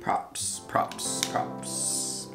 Props.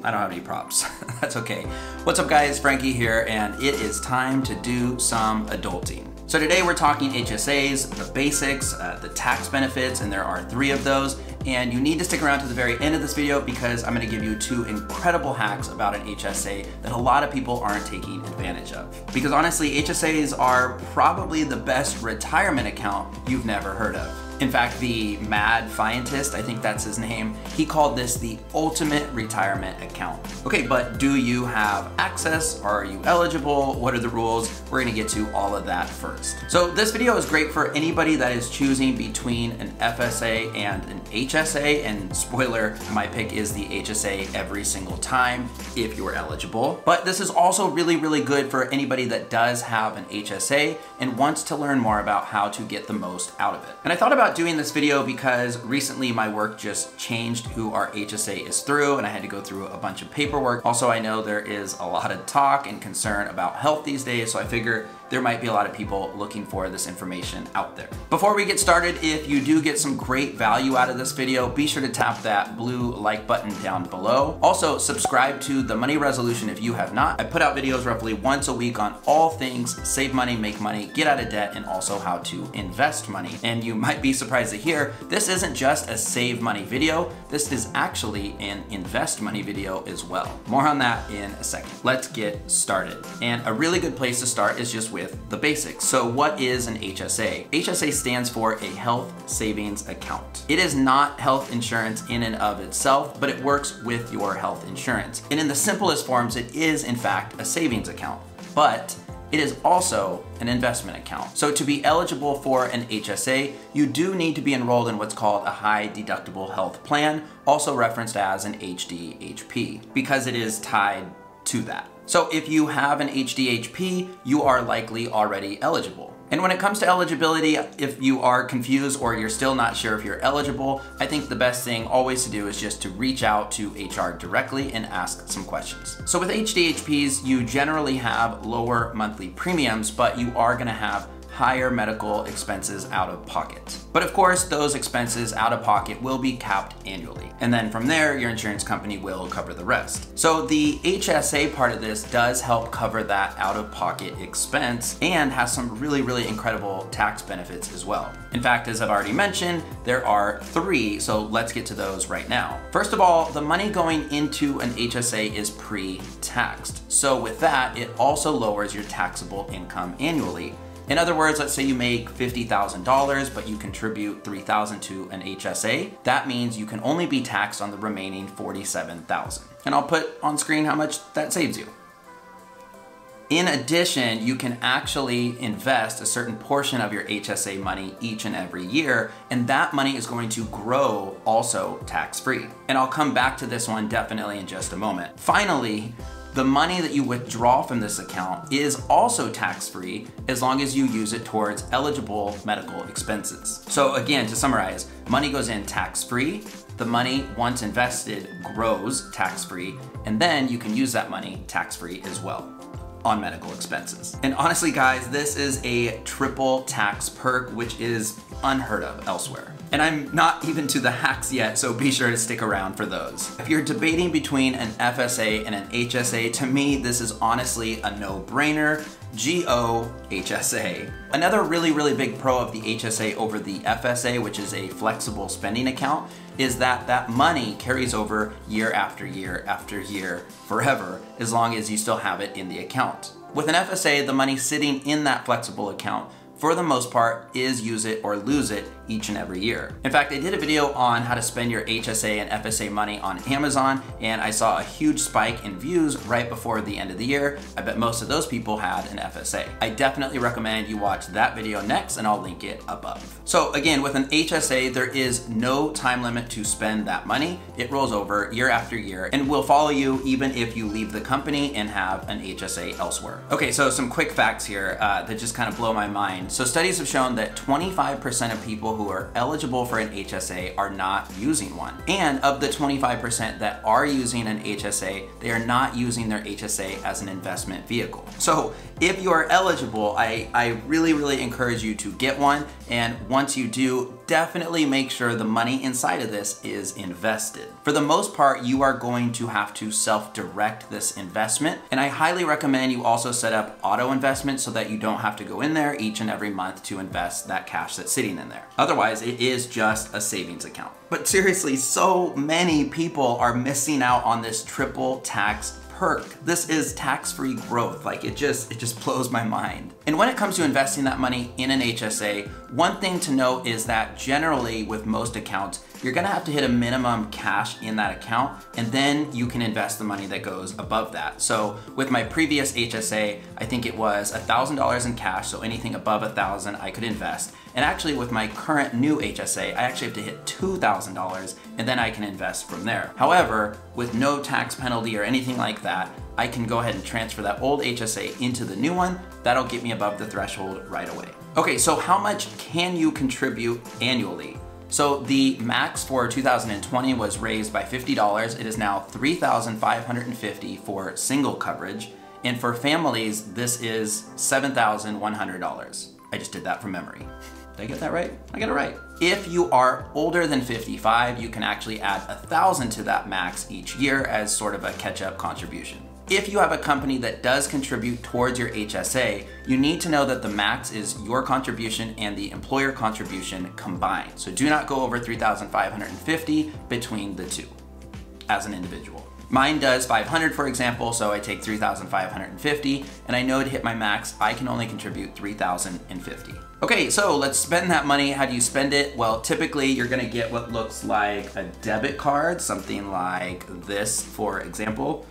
I don't have any props. That's okay. What's up guys, Frankie here, and it is time to do some adulting. So today we're talking HSAs, the basics, the tax benefits, and there are 3 of those. And you need to stick around to the very end of this video because I'm gonna give you 2 incredible hacks about an HSA that a lot of people aren't taking advantage of. Because honestly, HSAs are probably the best retirement account you've never heard of. In fact, the mad scientist, I think that's his name, he called this the ultimate retirement account. Okay, but do you have access? Are you eligible? What are the rules? We're gonna get to all of that first. So this video is great for anybody that is choosing between an FSA and an HSA, and spoiler, my pick is the HSA every single time if you're eligible. But this is also really good for anybody that does have an HSA and wants to learn more about how to get the most out of it. And I thought about doing this video because recently my work just changed who our HSA is through, and I had to go through a bunch of paperwork. Also, I know there is a lot of talk and concern about health these days, so I figure there might be a lot of people looking for this information out there. Before we get started, if you do get some great value out of this video, be sure to tap that blue like button down below. Also, subscribe to The Money Resolution if you have not. I put out videos roughly once a week on all things save money, make money, get out of debt, and also how to invest money. And you might be surprised to hear, this isn't just a save money video, this is actually an invest money video as well. More on that in a second. Let's get started. And a really good place to start is just with the basics. So what is an HSA? HSA stands for a health savings account. It is not health insurance in and of itself, but it works with your health insurance. And in the simplest forms, it is in fact a savings account, but it is also an investment account. So to be eligible for an HSA, you do need to be enrolled in what's called a high deductible health plan, also referenced as an HDHP, because it is tied to that. So if you have an HDHP, you are likely already eligible. And when it comes to eligibility, if you are confused or you're still not sure if you're eligible, I think the best thing always to do is just to reach out to HR directly and ask some questions. So with HDHPs, you generally have lower monthly premiums, but you are gonna have higher medical expenses out of pocket. But of course, those expenses out of pocket will be capped annually. And then from there, your insurance company will cover the rest. So the HSA part of this does help cover that out of pocket expense and has some really incredible tax benefits as well. In fact, as I've already mentioned, there are 3, so let's get to those right now. First of all, the money going into an HSA is pre-taxed. So with that, it also lowers your taxable income annually. In other words, let's say you make $50,000, but you contribute $3,000 to an HSA. That means you can only be taxed on the remaining $47,000. And I'll put on screen how much that saves you. In addition, you can actually invest a certain portion of your HSA money each and every year, and that money is going to grow also tax-free. And I'll come back to this one definitely in just a moment. Finally, the money that you withdraw from this account is also tax-free as long as you use it towards eligible medical expenses. So again, to summarize, money goes in tax-free, the money once invested grows tax-free, and then you can use that money tax-free as well on medical expenses. And honestly guys, this is a triple tax perk, which is unheard of elsewhere. And I'm not even to the hacks yet, so be sure to stick around for those. If you're debating between an FSA and an HSA, to me, this is honestly a no-brainer. Go HSA. Another really big pro of the HSA over the FSA, which is a flexible spending account, is that that money carries over year after year after year forever, as long as you still have it in the account. With an FSA, the money sitting in that flexible account for the most part is use it or lose it each and every year. In fact, I did a video on how to spend your HSA and FSA money on Amazon, and I saw a huge spike in views right before the end of the year. I bet most of those people had an FSA. I definitely recommend you watch that video next, and I'll link it above. So again, with an HSA, there is no time limit to spend that money. It rolls over year after year and will follow you even if you leave the company and have an HSA elsewhere. Okay, so some quick facts here that just kind of blow my mind. plan. So studies have shown that 25% of people who are eligible for an HSA are not using one. And of the 25% that are using an HSA, they are not using their HSA as an investment vehicle. So if you are eligible, I really encourage you to get one. And once you do, definitely make sure the money inside of this is invested. For the most part, you are going to have to self-direct this investment. And I highly recommend you also set up auto investment so that you don't have to go in there each and every month to invest that cash that's sitting in there. Otherwise, it is just a savings account. But seriously, so many people are missing out on this triple tax perk. This is tax-free growth. Like it just blows my mind. And when it comes to investing that money in an HSA, one thing to note is that generally with most accounts, you're gonna have to hit a minimum cash in that account, and then you can invest the money that goes above that. So with my previous HSA, I think it was $1,000 in cash, so anything above 1,000 I could invest. And actually with my current new HSA, I actually have to hit $2,000 and then I can invest from there. However, with no tax penalty or anything like that, I can go ahead and transfer that old HSA into the new one. That'll get me above the threshold right away. Okay, so how much can you contribute annually? So the max for 2020 was raised by $50. It is now $3,550 for single coverage. And for families, this is $7,100. I just did that from memory. Did I get that right? I got it right. If you are older than 55, you can actually add $1,000 to that max each year as sort of a catch-up contribution. If you have a company that does contribute towards your HSA, you need to know that the max is your contribution and the employer contribution combined. So do not go over $3,550 between the two as an individual. Mine does 500, for example, so I take 3,550, and I know to hit my max, I can only contribute 3,050. Okay, so let's spend that money. How do you spend it? Well, typically you're gonna get what looks like a debit card, something like this, for example.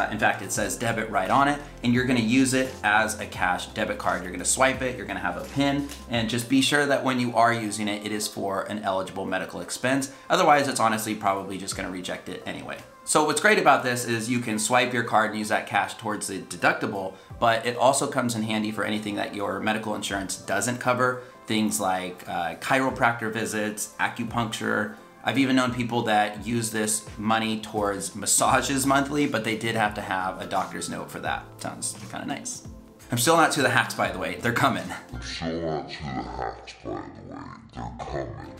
In fact, it says debit right on it, and you're gonna use it as a cash debit card. You're gonna swipe it, you're gonna have a PIN, and just be sure that when you are using it, it is for an eligible medical expense. Otherwise, it's honestly probably just gonna reject it anyway. So what's great about this is you can swipe your card and use that cash towards the deductible, but it also comes in handy for anything that your medical insurance doesn't cover. Things like chiropractor visits, acupuncture. I've even known people that use this money towards massages monthly, but they did have to have a doctor's note for that. Sounds kind of nice. I'm still not to the hacks, by the way. They're coming.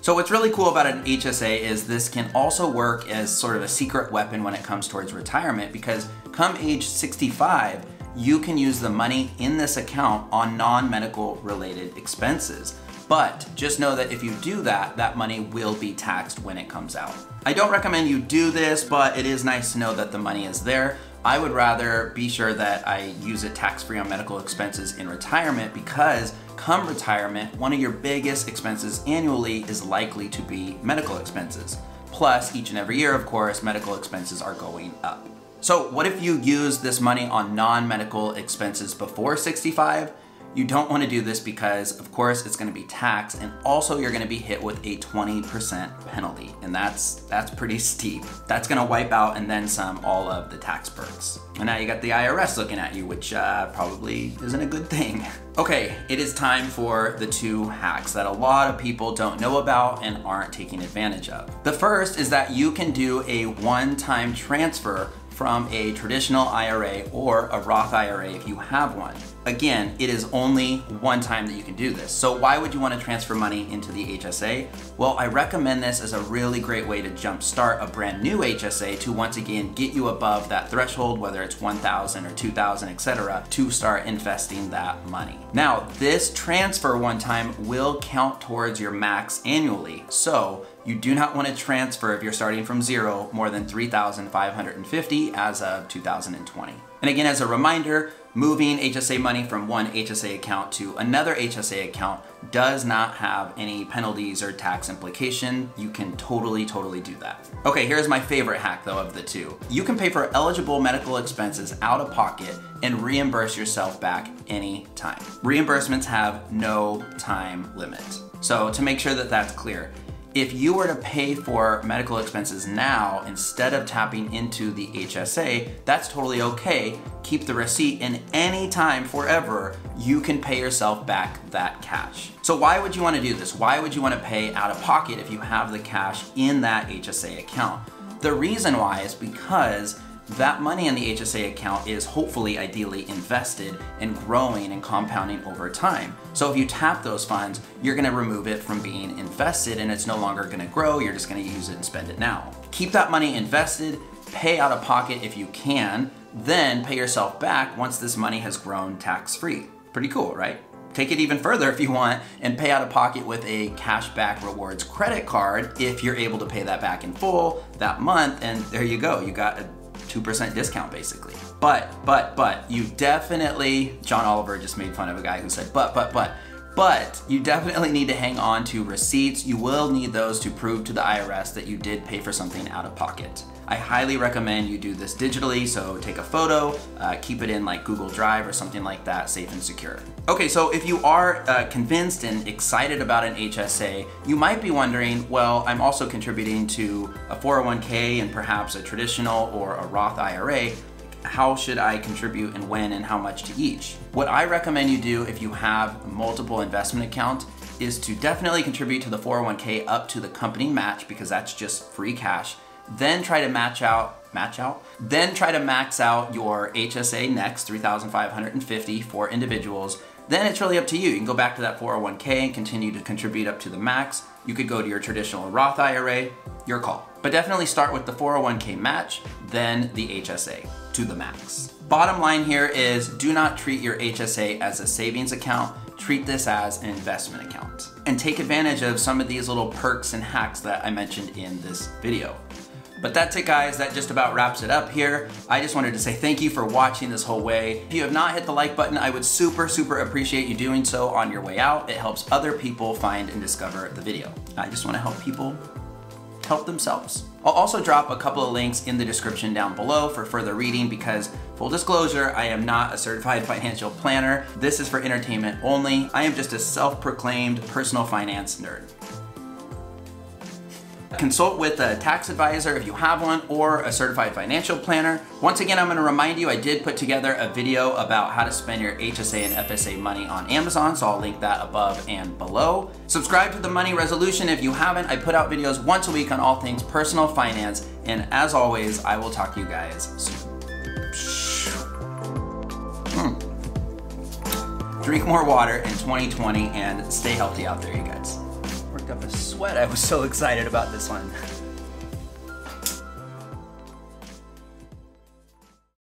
So what's really cool about an HSA is this can also work as sort of a secret weapon when it comes towards retirement, because come age 65, you can use the money in this account on non-medical related expenses. But just know that if you do that, that money will be taxed when it comes out. I don't recommend you do this, but it is nice to know that the money is there. I would rather be sure that I use it tax-free on medical expenses in retirement, because come retirement, one of your biggest expenses annually is likely to be medical expenses. Plus, each and every year, of course, medical expenses are going up. So what if you use this money on non-medical expenses before 65? You don't want to do this because, of course, it's going to be taxed, and also you're going to be hit with a 20% penalty, and that's pretty steep. That's going to wipe out and then some all of the tax perks. And now you got the IRS looking at you, which probably isn't a good thing. Okay, it is time for the 2 hacks that a lot of people don't know about and aren't taking advantage of. The first is that you can do a one-time transfer from a traditional IRA or a Roth IRA if you have one. Again, it is only one time that you can do this. So why would you want to transfer money into the HSA? Well, I recommend this as a really great way to jumpstart a brand new HSA to once again get you above that threshold, whether it's 1,000 or 2,000, etc., to start investing that money. Now, this transfer one time will count towards your max annually. So you do not want to transfer if you're starting from zero more than $3,550 as of 2020. And again, as a reminder, moving HSA money from one HSA account to another HSA account does not have any penalties or tax implication. You can totally do that. Okay, here's my favorite hack though of the 2. You can pay for eligible medical expenses out of pocket and reimburse yourself back anytime. Reimbursements have no time limit. So to make sure that that's clear, If you were to pay for medical expenses now instead of tapping into the HSA, that's totally okay. Keep the receipt, and anytime, forever, you can pay yourself back that cash. So why would you want to do this? Why would you want to pay out of pocket if you have the cash in that HSA account? The reason why is because that money in the HSA account is hopefully, ideally invested and growing and compounding over time. So if you tap those funds, you're gonna remove it from being invested and it's no longer gonna grow, you're just gonna use it and spend it now. Keep that money invested, pay out of pocket if you can, then pay yourself back once this money has grown tax-free. Pretty cool, right? Take it even further if you want and pay out of pocket with a cashback rewards credit card if you're able to pay that back in full that month, and there you go, you got a 2% discount basically. But you definitely, John Oliver just made fun of a guy who said but you definitely need to hang on to receipts. You will need those to prove to the IRS that you did pay for something out of pocket. I highly recommend you do this digitally, so take a photo, keep it in like Google Drive or something like that, safe and secure. Okay, so if you are convinced and excited about an HSA, you might be wondering, well, I'm also contributing to a 401k and perhaps a traditional or a Roth IRA. How should I contribute and when and how much to each? What I recommend you do if you have multiple investment accounts is to definitely contribute to the 401k up to the company match, because that's just free cash. Then try to max out your HSA next, $3,550 for individuals. Then it's really up to you. You can go back to that 401k and continue to contribute up to the max. You could go to your traditional Roth IRA, your call. But definitely start with the 401k match, then the HSA to the max. Bottom line here is, do not treat your HSA as a savings account. Treat this as an investment account. And take advantage of some of these little perks and hacks that I mentioned in this video. But that's it, guys. That just about wraps it up here. I just wanted to say thank you for watching this whole way. If you have not hit the like button, I would super appreciate you doing so on your way out. It helps other people find and discover the video. I just want to help people help themselves. I'll also drop a couple of links in the description down below for further reading, because full disclosure, I am not a certified financial planner. This is for entertainment only. I am just a self-proclaimed personal finance nerd. Consult with a tax advisor if you have one, or a certified financial planner. Once again, I'm going to remind you, I did put together a video about how to spend your HSA and FSA money on Amazon, so I'll link that above and below. Subscribe to The Money Resolution if you haven't. I put out videos once a week on all things personal finance, and as always, I will talk to you guys soon. Drink more water in 2020 and stay healthy out there, you guys. Worked up a sweat. I was so excited about this one.